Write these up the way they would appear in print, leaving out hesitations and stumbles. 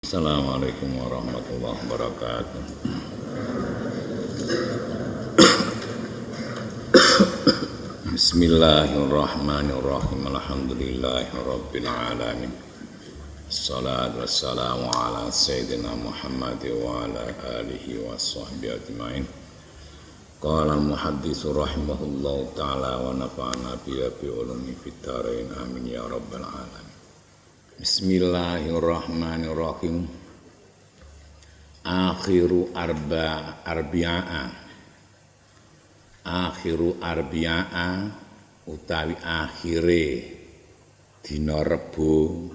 Assalamualaikum warahmatullahi wabarakatuh. Bismillahirrahmanirrahim. Alhamdulillahirabbil alamin. Assalatu wassalamu ala sayyidina Muhammad wa ala alihi wa sahbihi ajmain. Qala al-muhadditsu rahimahullahu ta'ala wa nafa'ana bi ulumi fid dharain amin ya rabbal alamin. Bismillahirrahmanirrahim. Akhiru arbi'a utawi akhire dina Rebo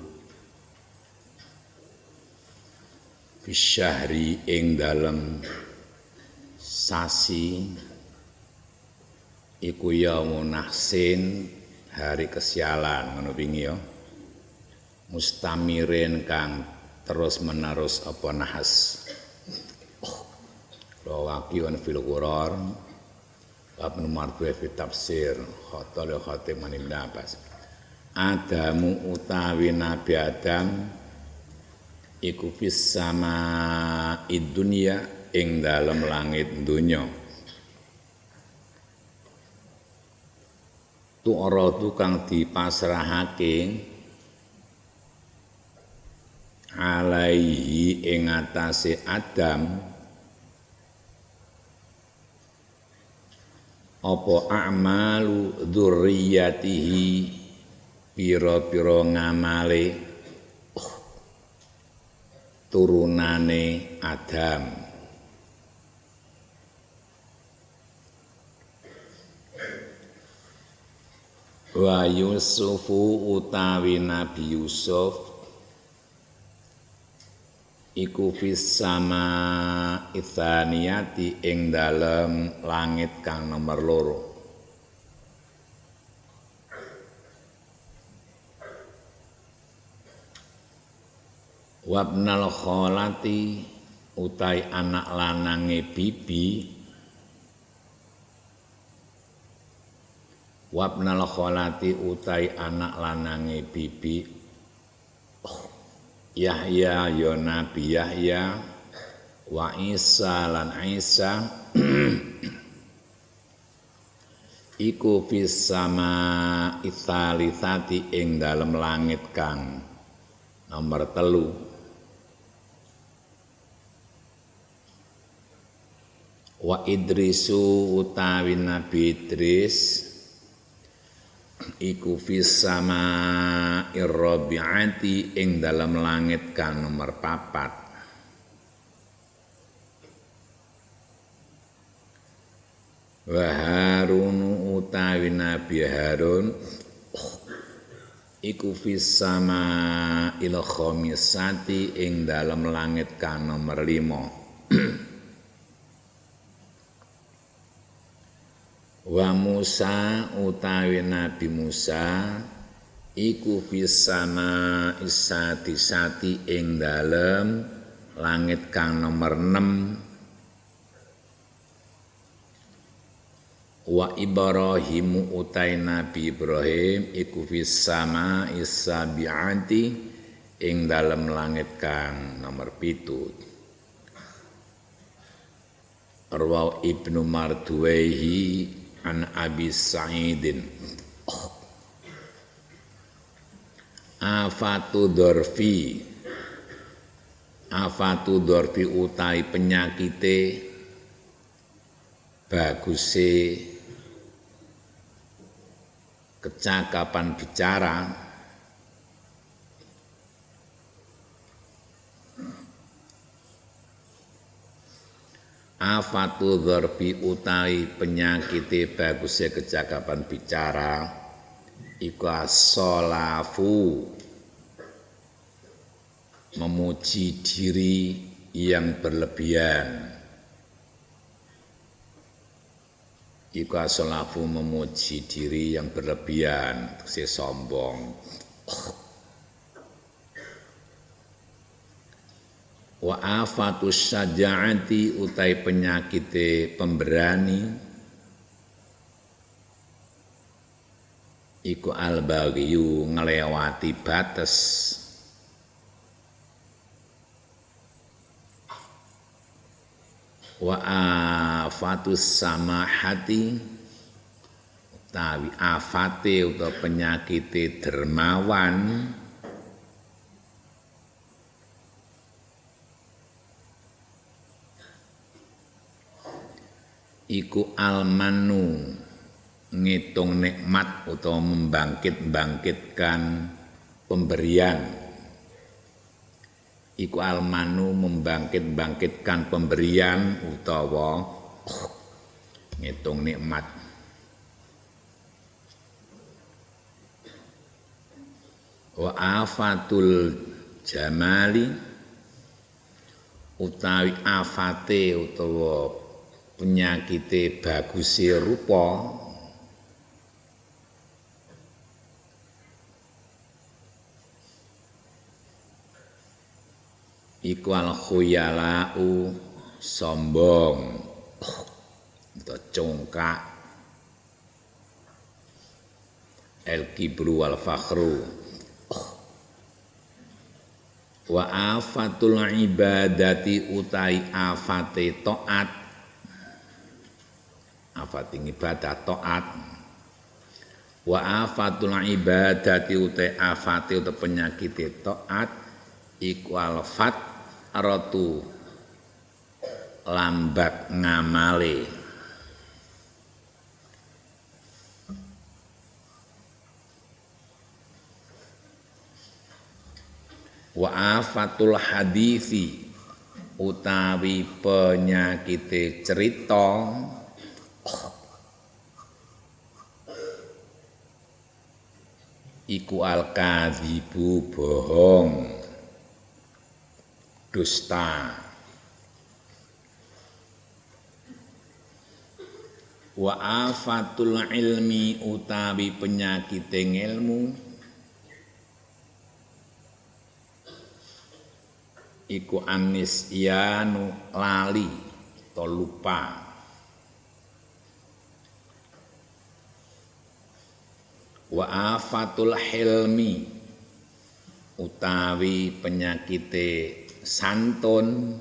fisyahri ing dalem sasi iku yaumun nahsin, hari kesialan ngono wingi ya. Mustamirin kang terus menerus apa nahas rawaqiun fil qurar bab nomor 2 fi tafsir khotul khatim Ibnu Abbas. Adamu utawi Nabi Adam iku fis sama dunya ing dalem langit donya. Tu'radu kang dipasrahake alaihi ing atase Adam apa a'malu dzurriyyatihi pira-pira ngamale turunane Adam. Wa Yusufu utawi Nabi Yusuf iku fis sama itsaniyati ing dalem langit kang nomor 2. Wabnal kholati utai anak lanange bibi. Wabnal kholati utai anak lanange bibi. Yahya ya Nabi Yahya wa Isa lan Isa iku fis sama itsalitsati ing dalem langit kang nomor 3. Wa Idrisu utawi Nabi Idris iku fis sama irrabi'ati ing dalam langit kang nomor 4. Wa Harun utawi Nabi Harun iku fis sama il khamisati ing dalam langit kang nomor 5. Wa Musa utawi Nabi Musa iku fis sama isatisati ing dalem langit kang nomor 6. Wa Ibrahim utai Nabi Ibrahim iku fis sama isabiati ing dalem langit kang nomor 7. Rawahu Ibnu Marduwaihi an Abi Sa'idin. Afatu dorfi utai penyakite baguse kecakapan bicara. Afatu dzarfi utai penyakite bagusnya kecakapan bicara iku as-sholafu memuji diri yang berlebihan. Iku as-sholafu memuji diri yang berlebihan, si sombong. Wa afatus syaja'ati utai penyakite pemberani iku al-baghyu ngelewati batas Wa afatus samahati utawi afate utawa penyakite dermawan iku almanu ngitung nikmat utawa membangkit-bangkitkan pemberian. Iku almanu membangkit-bangkitkan pemberian utawa ngitung nikmat. Wa afatul jamali utawi afate utawa penyakite baguse rupa iku al khuyalau sombong atau congkak, el kibru wal fakhru. Wa afatul ibadati utai afate taat, afate ibadah taat. Wa afatul ibadati utai afate utai penyakit taat iku al fat aratu lambat ngamale. Wa afatul hadisi utawi penyakite cerita iku al kadzibu bohong, dusta. Wa afatul ilmi utawi penyakite ilmu iku anisyanu lali atau lupa. Wa afatul hilmi utawi penyakite santun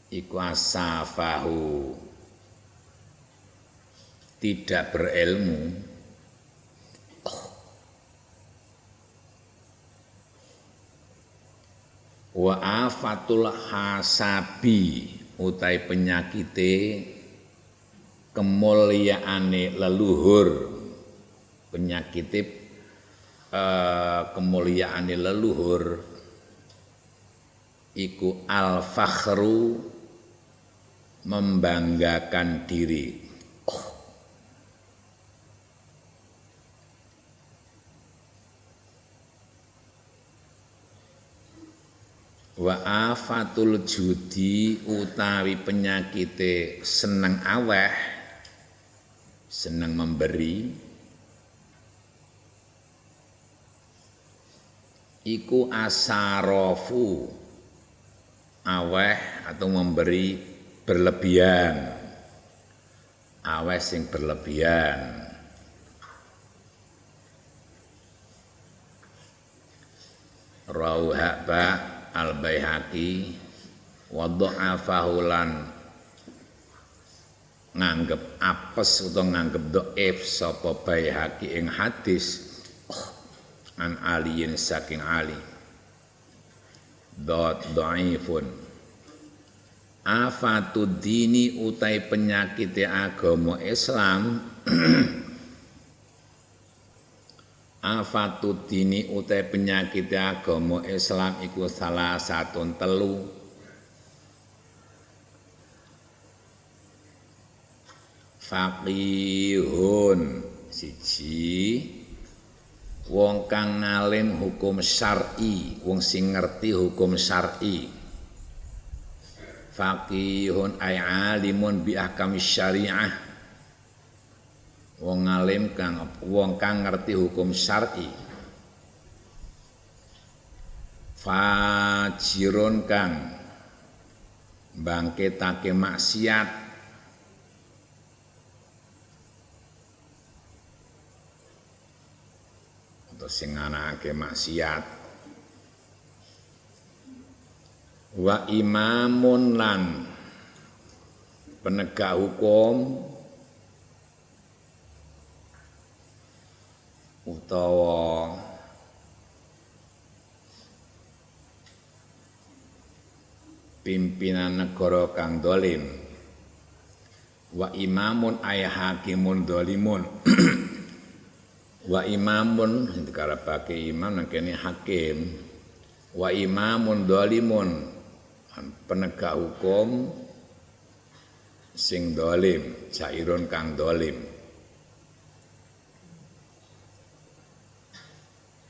iku asafahu tidak berilmu. Wa afatul hasabi utai penyakite kemuliaane leluhur, penyakite kemuliaane leluhur iku al fakhru membanggakan diri. Wa afatul judi utawi penyakite seneng aweh, seneng memberi iku asarofu aweh atau memberi berlebihan, aweh sing berlebihan. Rauhaba al-Baihaqi wa dha'afahu lan nganggep apes utawa nganggep dhaif sapa Baihaqi ing hadis an aliyin saking Ali dhaifun. Afatud dini utai penyakite agama Islam afatud dini utai penyakite agama Islam iku salah satun telu. Faqihun siji wong kang ngalim hukum syar'i, wong sing ngerti hukum syar'i. Faqihun ay alimun bi ahkam syariah, wong ngalim wong kang ngerti hukum syar'i. Fajirun kang bangkitake maksiat, atau sing anake maksiat. Wa imamun lan penegak hukum utawa pimpinan negara kang dolim. Wa imamun ay hakimun dolimun. Wa imamun dikarepake imam nang kene hakim. Wa imamun dolimun penegak hukum sing dolim, sairun kang dolim.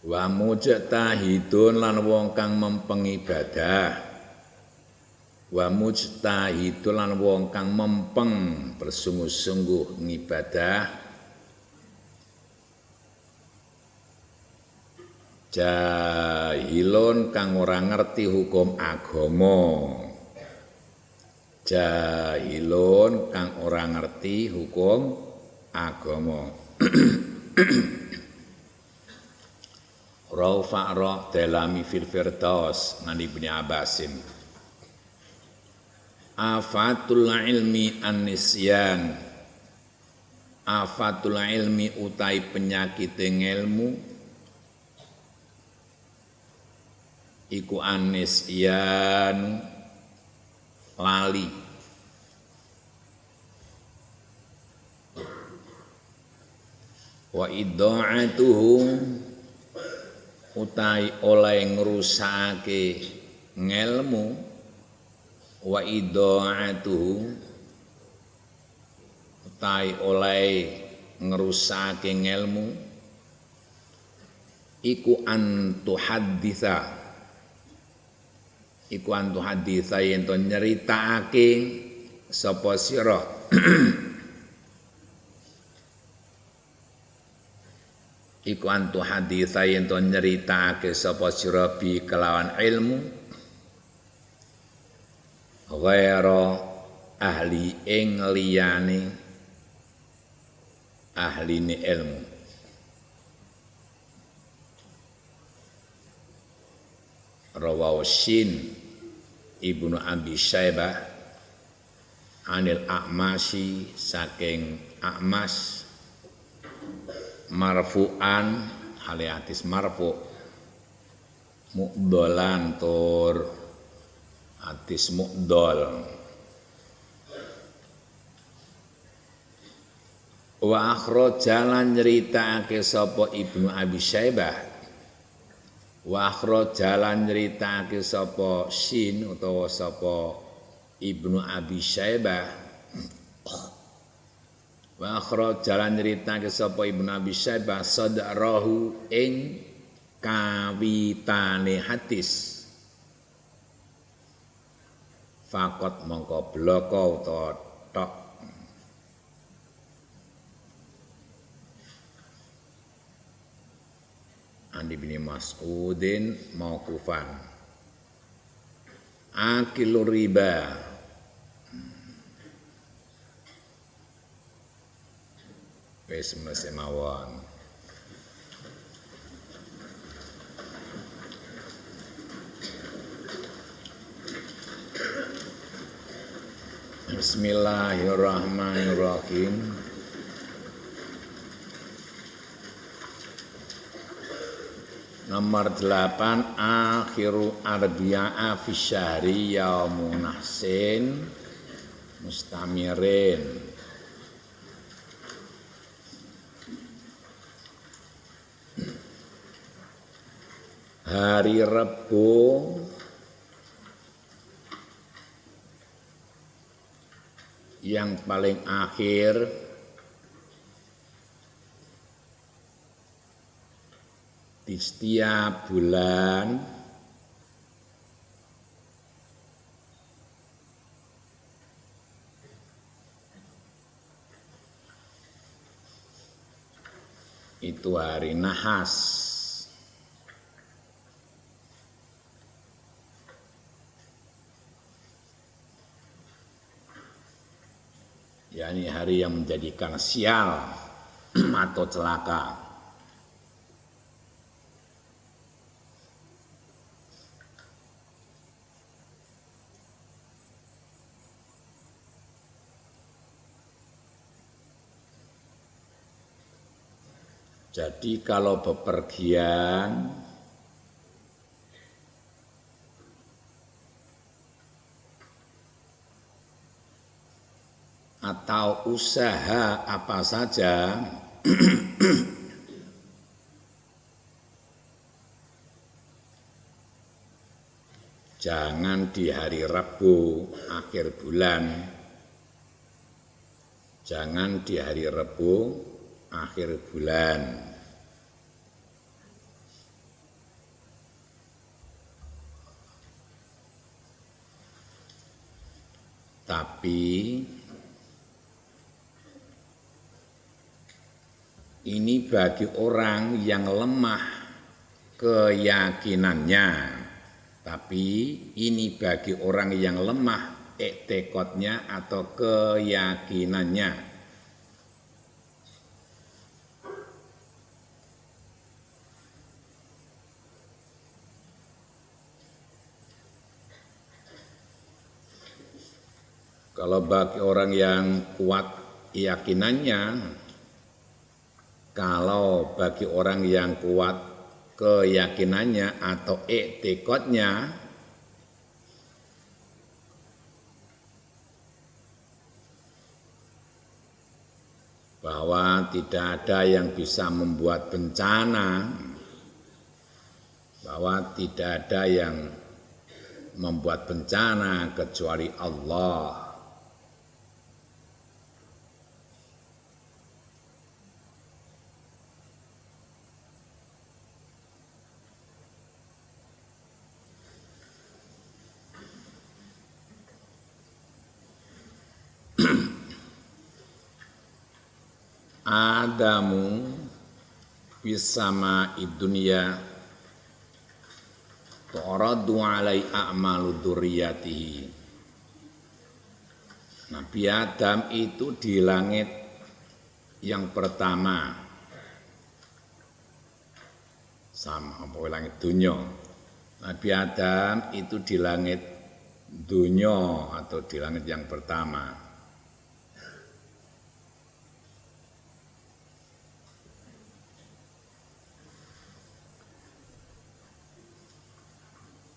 Wa mujtahidun lan wong kang mempeng ibadah. Wa mujtahidun lan wong kang mempeng bersungguh-sungguh ngibadah. Jahilun kang ora ngerti hukum agama. Jahilun kang ora ngerti hukum agama. Raufa'ra dalami fil firdaus ngani Ibnu Abbasin. Afatul ilmi an-nisyan. Afatul ilmi utai penyakit ilmu iku an-nisyan lali. Wa idda'atuhu utai oleh ngrusake ngelmu. Wa idda'atuhu utai oleh ngrusake ngelmu iku antuhadditsa. Iku antu haditha yen to nyeritakake sapa sira iku antu haditha yen to nyeritakake sapa sira bi kelawan ilmu ghaira ahli ing liyane ahline ilmu. Rawahu Shin Ibnu Abi Syaibah anil A'masy saking A'mas marfu'an hale hadis marfu mu'dolan tur hadis mu'dol. Wa akhraja lan nyritakake sapa Ibnu Abi Syaibah. Wa akhraja lan nyritakake sapa Shin utawa sapa Ibnu Abi Syaibah. Wa akhraja lan nyritakake sapa Ibnu Abi Syaibah sadrahu ing kawitane hadis. Fakot mongko bloko utawa tok. Andi bin Mas'udin mauqufan akilur riba wis mawon. Bismillahirrahmanirrahim. Nomor 8 akhiru arbi'a fi syahri yaumun nahsin mustamirin. Hari Rabu yang paling akhir di setiap bulan itu hari nahas. yakni hari yang menjadikan sial atau celaka. Jadi kalau bepergian atau usaha apa saja jangan di hari Rabu akhir bulan, jangan di hari Rabu akhir bulan. Tapi ini bagi orang yang lemah keyakinannya. Tapi ini bagi orang yang lemah i'tiqadnya atau keyakinannya. Kalau bagi orang yang kuat keyakinannya, kalau bagi orang yang kuat keyakinannya atau i'tiqadnya, bahwa tidak ada yang bisa membuat bencana, bahwa tidak ada yang membuat bencana kecuali Allah. Adamu bisama idunya tu'radu alai a'malu dzurriyyatihi. Nabi Adam itu di langit yang pertama, sama apa langit dunya. Nabi Adam itu di langit dunya atau di langit yang pertama.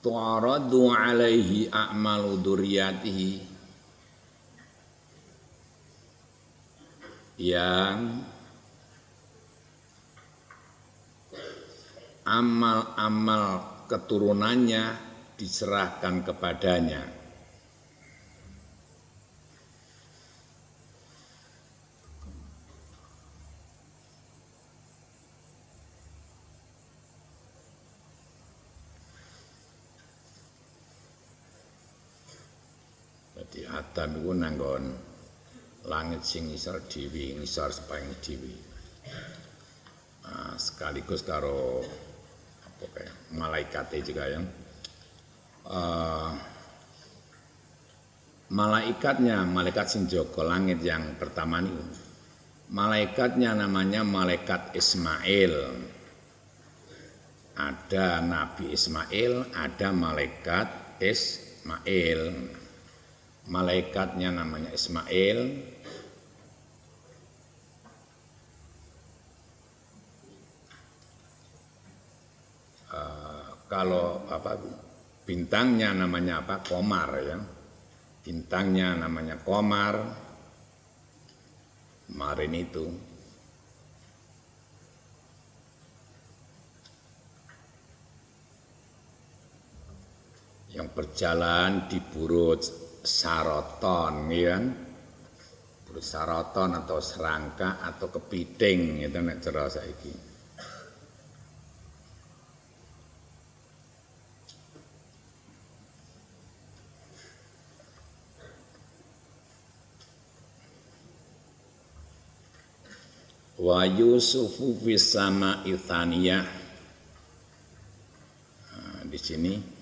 Tu'radu alaihi a'malu dzurriyyatihi, yang amal-amal keturunannya diserahkan kepadanya. Jadi Adam itu nanggon langit sing ngisor dhewe, ngisor sepaing dhewe. Nah, sekaligus karo apa kayak malaikatnya juga yang malaikatnya, malaikat sing jaga langit yang pertama itu. Malaikatnya namanya malaikat Ismail. Ada Nabi Ismail, ada malaikat Ismail. Malaikatnya namanya Ismail, kalau apa bintangnya namanya apa, Komar ya, bintangnya namanya Komar. Kemarin itu yang berjalan di buruj Saraton, ya kan? Buruj Saraton atau serangka atau kepiting itu nek cara saiki. Wa Yusufu fis sama'i tsaniyah. Nah, di sini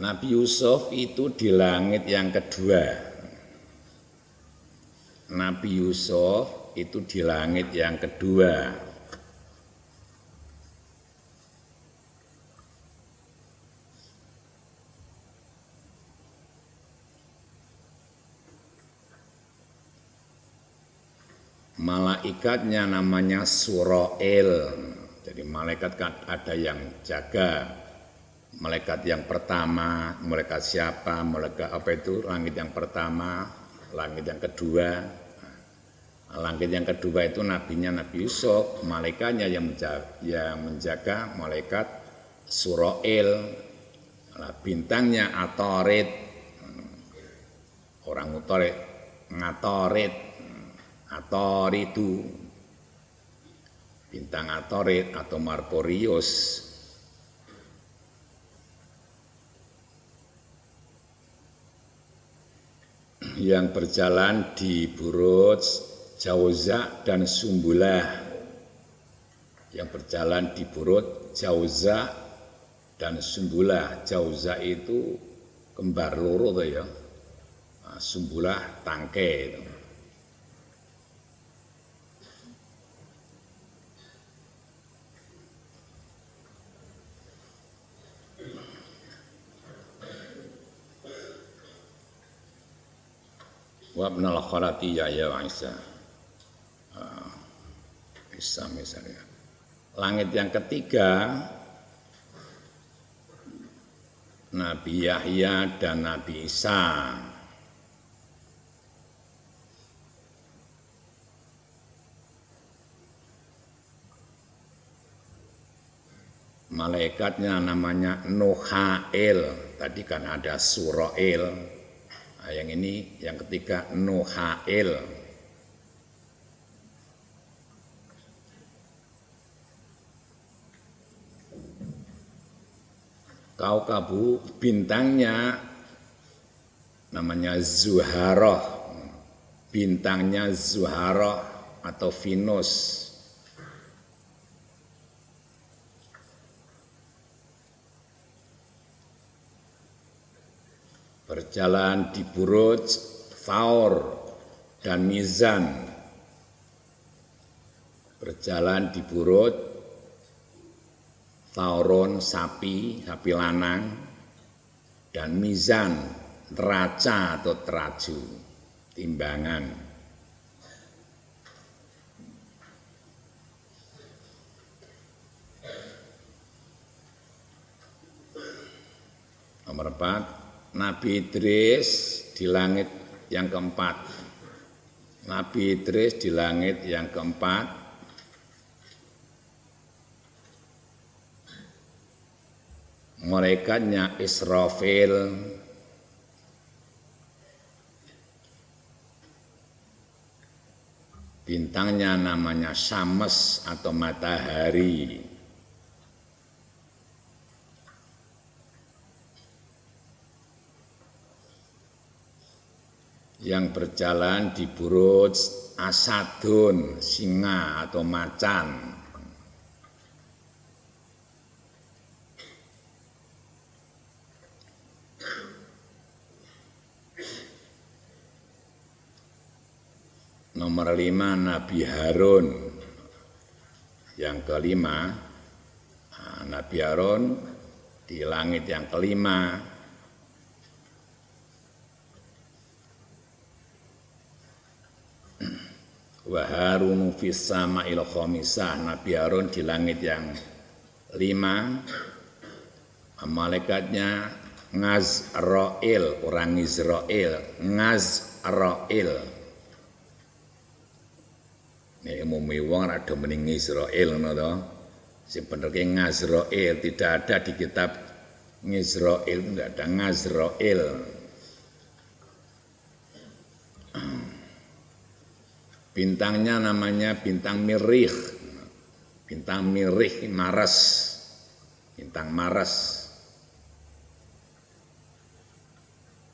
Nabi Yusuf itu di langit yang kedua. Nabi Yusuf itu di langit yang kedua. malaikatnya namanya Surail. Jadi malaikat kan ada yang jaga. Malaikat yang pertama, malaikat siapa, malaikat apa itu, langit yang pertama, langit yang kedua. Langit yang kedua itu nabinya Nabi Yusuf, malaikatnya yang menjaga malaikat Surail. Bintangnya Atarid, orang Utarid, Ngatarid, Ataridu, bintang Atarid atau Markorius. Yang berjalan di Buruj, Jauza dan Sumbulah. Yang berjalan di Buruj, Jauza dan Sumbulah. Jauza itu kembar loro tuh ya. Sumbulah tangke itu. Wa minal kharati ya Isa. Isa misalnya. Langit yang ketiga Nabi Yahya dan Nabi Isa. Malaikatnya namanya Nuhail. Tadi kan ada Surail. Nah, yang ini yang ketiga Nuhail. Kaukabu bintangnya namanya Zuharoh. Bintangnya Zuharoh atau Venus. Berjalan di Buruj, Thaur dan Mizan. Berjalan di Buruj, Thauron sapi, sapi lanang, dan Mizan, neraca atau teraju, timbangan. Nomor 4. Nabi Idris di langit yang keempat. Nabi Idris di langit yang keempat. Malaikatnya Israfil. Bintangnya namanya Syams atau matahari. Yang berjalan di Buruj Asadun, singa atau macan. Nomor 5 Nabi Harun. Yang kelima Nabi Harun di langit yang kelima. Wa Harunu fis sama'il khamisah. Nabi Harun di langit yang 5. Malaikatnya Ngazrail, orang Israel, Ngazrail. Ini umumnya wong ada mending Israel ngono to. Sing bener ki Ngazrail, tidak ada di kitab Ngizrail, enggak ada Ngazrail. Bintangnya namanya bintang Mirih. Bintang Mirih Mars. Bintang Mars.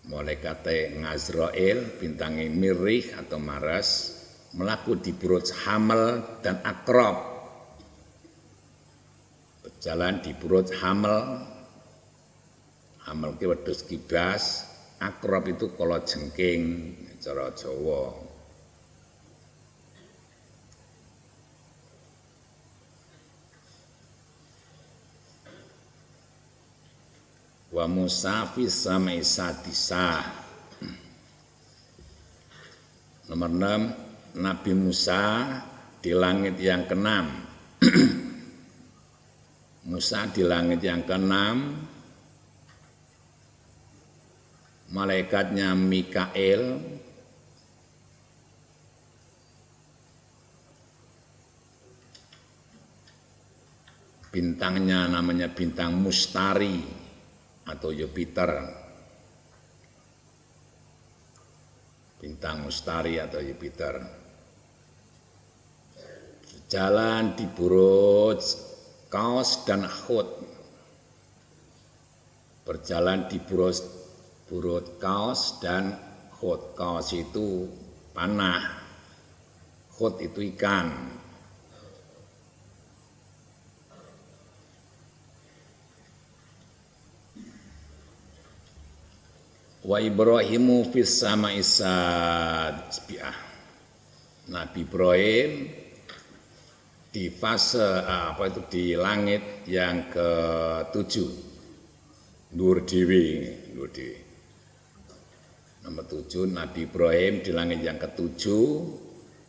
Malaikat Ngazrail, bintang Mirih atau Mars, melaku di Buruj Hamal dan Akrab. Berjalan di Buruj Hamal. Hamal ki wedhus kibas, Akrab itu kala jengking cara Jawa. Wa Musa fis samai sadisah. Nomor 6 Nabi Musa di langit yang keenam. Musa di langit yang keenam, malaikatnya Mikail, bintangnya namanya bintang Mustari atau Jupiter. Bintang Mustari atau Jupiter. Jalan di Buruj Qaus dan Hud. Berjalan di Buruj Qaus dan Hud. Qaus itu panah, Hud itu ikan. Wa Ibrahimu fis sama'i sabi'ah. Nabi Ibrahim di fase di langit yang ke-7. Nur Dewi. Nomor 7 Nabi Ibrahim di langit yang ke-7,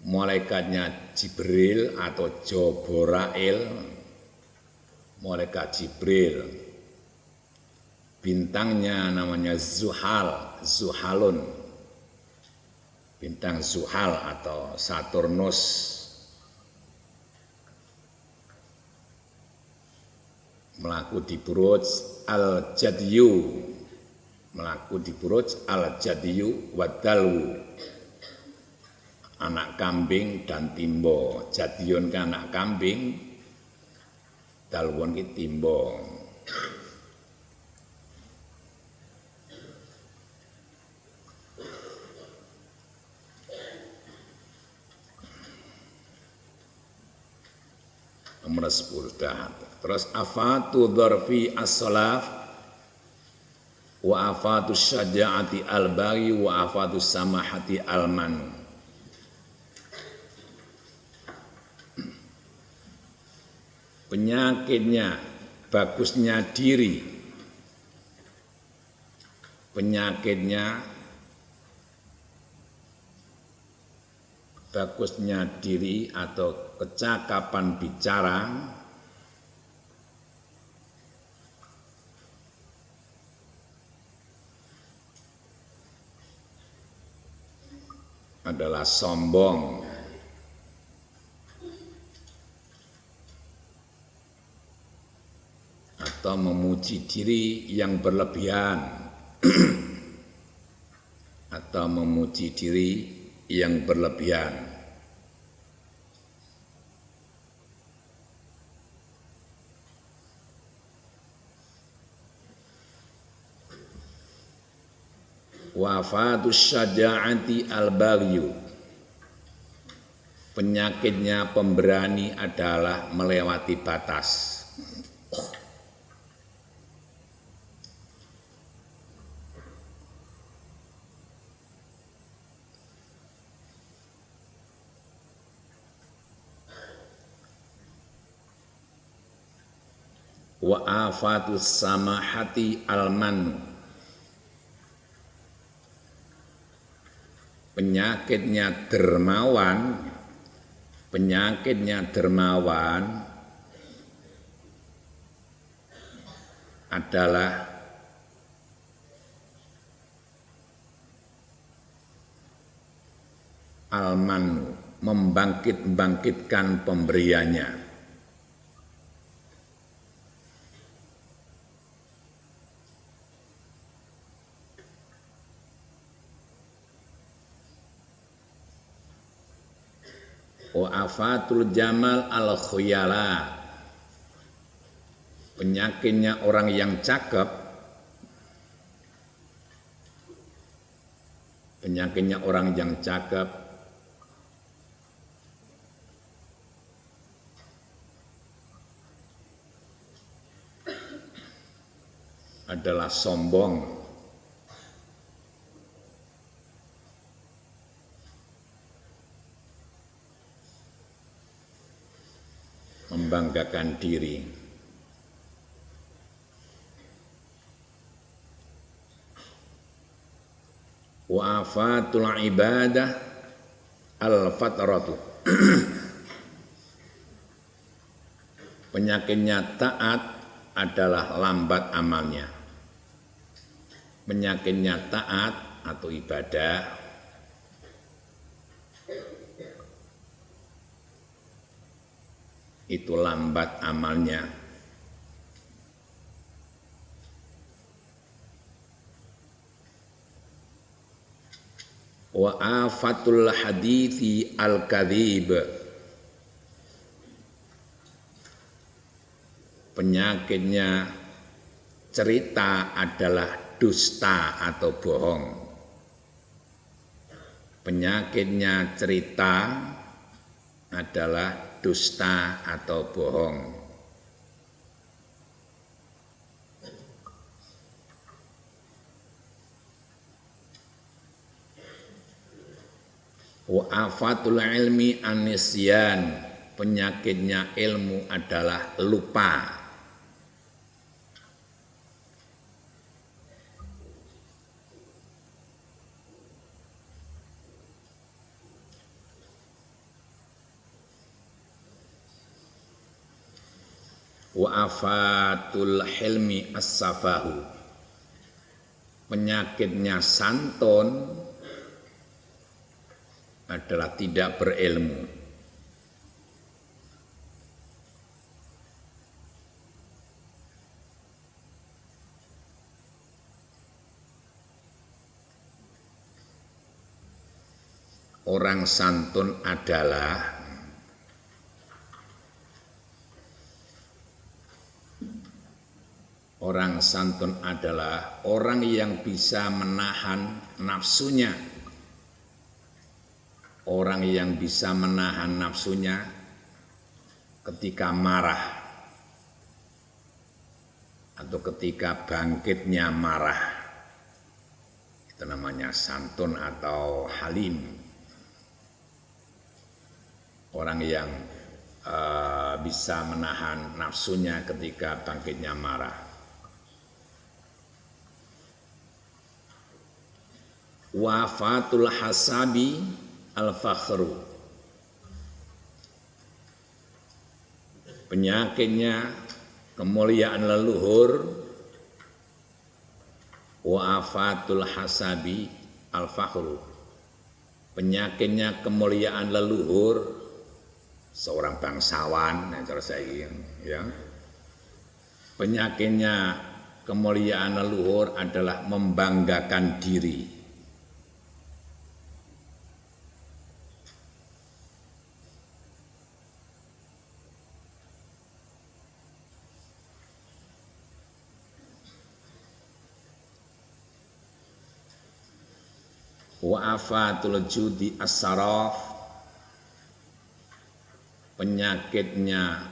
malaikatnya Jibril atau Jobrail. Malaikat Jibril. Bintangnya namanya Zuhalun, bintang Zuhal atau Saturnus. Melaku di Buruj Al-Jadiyu, Wadalwu, anak kambing dan timbo. Jadiyun ke anak kambing, dalwun ke timbo. Nomor 10 dah. Terus afatu dzarfi as-salaf wa afatu syaja'ati al-baghi wa afatu samahati al-man. Penyakitnya bagusnya diri. Penyakitnya bagusnya diri atau kecakapan bicara adalah sombong atau memuji diri yang berlebihan atau memuji diri yang berlebihan. Wafatus syaja'ati al-baghyu. Penyakitnya pemberani adalah melewati batas. Wa afatus samahati al-man. Penyakitnya dermawan adalah al-man, membangkitkan pemberiannya. Wa afatul jamal al-khuyala. Penyakitnya orang yang cakep, adalah sombong. Membanggakan diri. Wa afatul ibadah Al-fatratu. Penyakitnya taat adalah lambat amalnya. Penyakitnya taat atau ibadah itu lambat amalnya. Wa afatul hadithi al-kadhib. Penyakitnya cerita adalah dusta atau bohong. Penyakitnya cerita adalah dusta atau bohong. Wa afatul ilmi an-nisyan. Penyakitnya ilmu adalah lupa. Wa afatul hilmi as-safahu. Penyakitnya santun adalah tidak berilmu. Orang santun adalah orang yang bisa menahan nafsunya. Orang yang bisa menahan nafsunya ketika marah atau ketika bangkitnya marah. Itu namanya santun atau halim. Orang yang bisa menahan nafsunya ketika bangkitnya marah. Wafatul hasabi al-fakhru. Penyakitnya kemuliaan leluhur. Wafatul hasabi al-fakhru. Penyakitnya kemuliaan leluhur. Seorang bangsawan, ya. Penyakitnya kemuliaan leluhur adalah membanggakan diri. Wa afatul judi as-saraf. Penyakitnya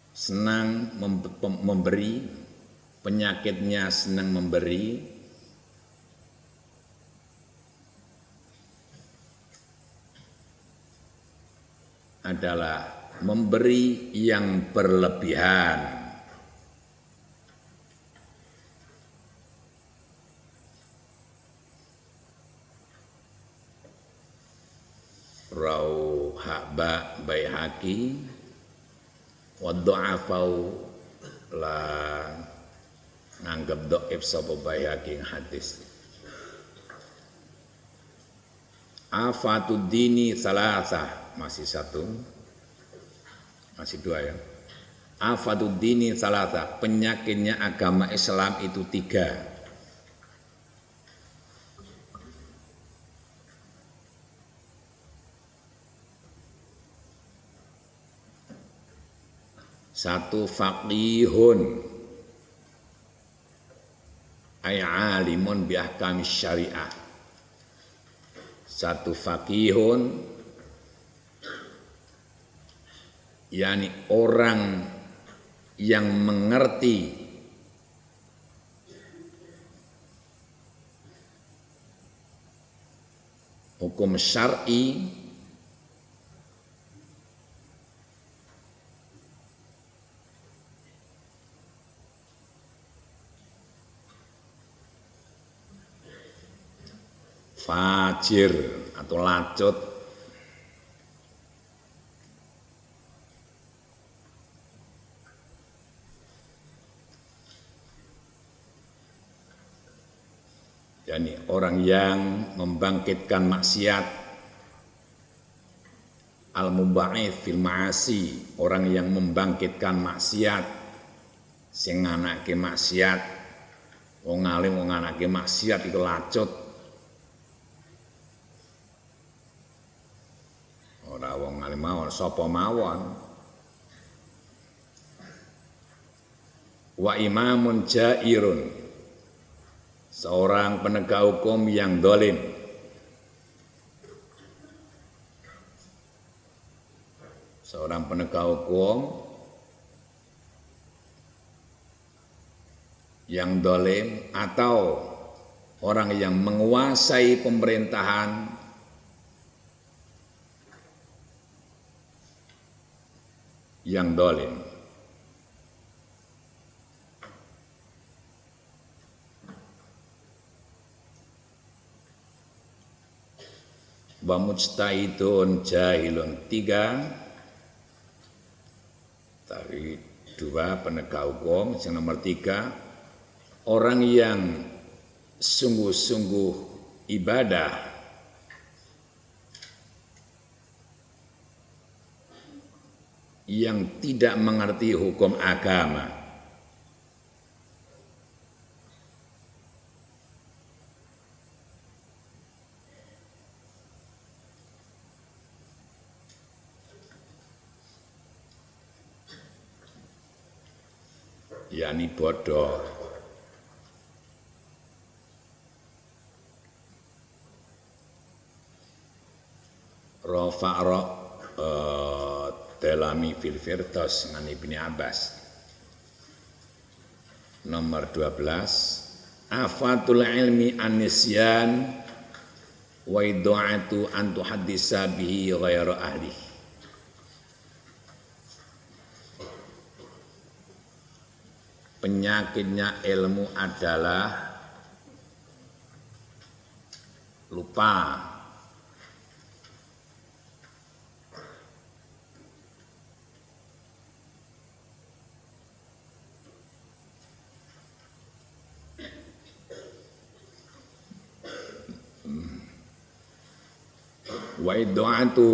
senang memberi, penyakitnya senang memberi, adalah memberi yang berlebihan. Rauhaba Baihaqi wa dha'afau la nganggep dhaif sapa Baihaqi hadis. Afatud dini salasah, masih satu, masih dua ya. Afatud dini salasah, penyakitnya agama Islam itu tiga. Satu faqihun ay alimun bi ahkam syariah. Satu faqihun yakni orang yang mengerti hukum syar'i fajir atau lacut yakni orang yang membangkitkan maksiat, al-muba'its fil ma'asi, orang yang membangkitkan maksiat, sing nganake maksiat, wong alim wong nganake maksiat iku lacut. Ora wong alim mawon, sapa mawon. Wa imamun jairun, seorang penegak hukum yang dolim. Seorang penegak hukum yang dolim atau orang yang menguasai pemerintahan yang dolim. Wa mujtahidun jahilun, 3. Tadi 2 penegak hukum, yang nomor 3 orang yang sungguh-sungguh ibadah yang tidak mengerti hukum agama. yakni bodoh. Rafa' Delami fil Firdaus ngan Ibnu Abbas. Nomor 12, afatul ilmi an-nisyan wa ida'atu an tuhaddisa bihi ghairu ahli. Penyakitnya ilmu adalah lupa. Wa ida'atu,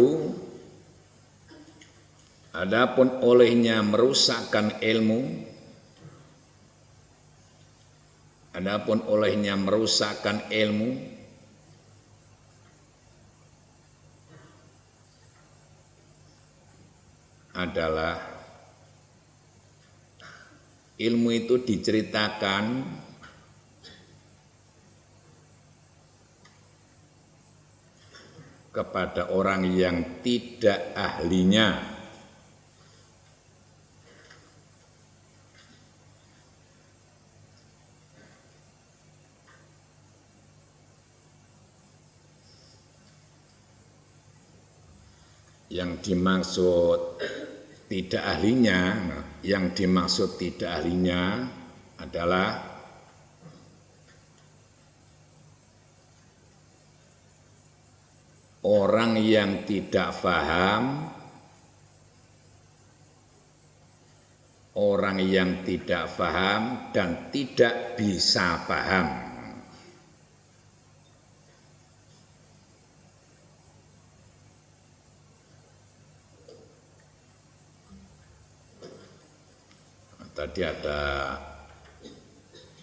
adapun olehnya merusakkan ilmu, adapun olehnya merusakkan ilmu adalah ilmu itu diceritakan kepada orang yang tidak ahlinya, yang dimaksud tidak ahlinya, yang dimaksud tidak ahlinya adalah orang yang tidak paham, orang yang tidak paham dan tidak bisa paham. Tadi ada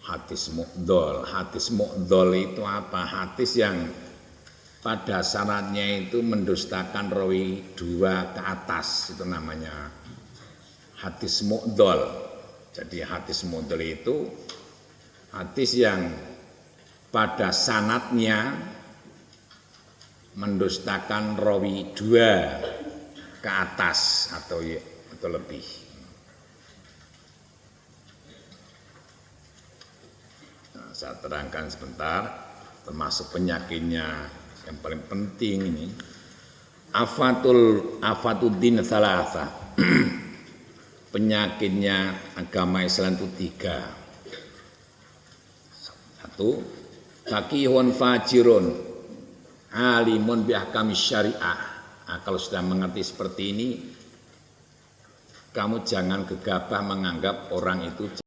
hadis mu'dhol. Hadis mu'dhol itu apa? Hadis yang pada syaratnya itu mendustakan rawi 2 ke atas, itu namanya hadis mu'dhol. Jadi hadis mu'dhol itu hadis yang pada sanadnya mendustakan rawi 2 ke atas atau lebih. Nah, saya terangkan sebentar termasuk penyakitnya. Yang paling penting ini afatuddin salasa. Penyakitnya agama Islam itu 3. 1, faqihun fajirun alimun bi ahkami syariah. Nah, kalau sudah mengerti seperti ini, kamu jangan gegabah menganggap orang itu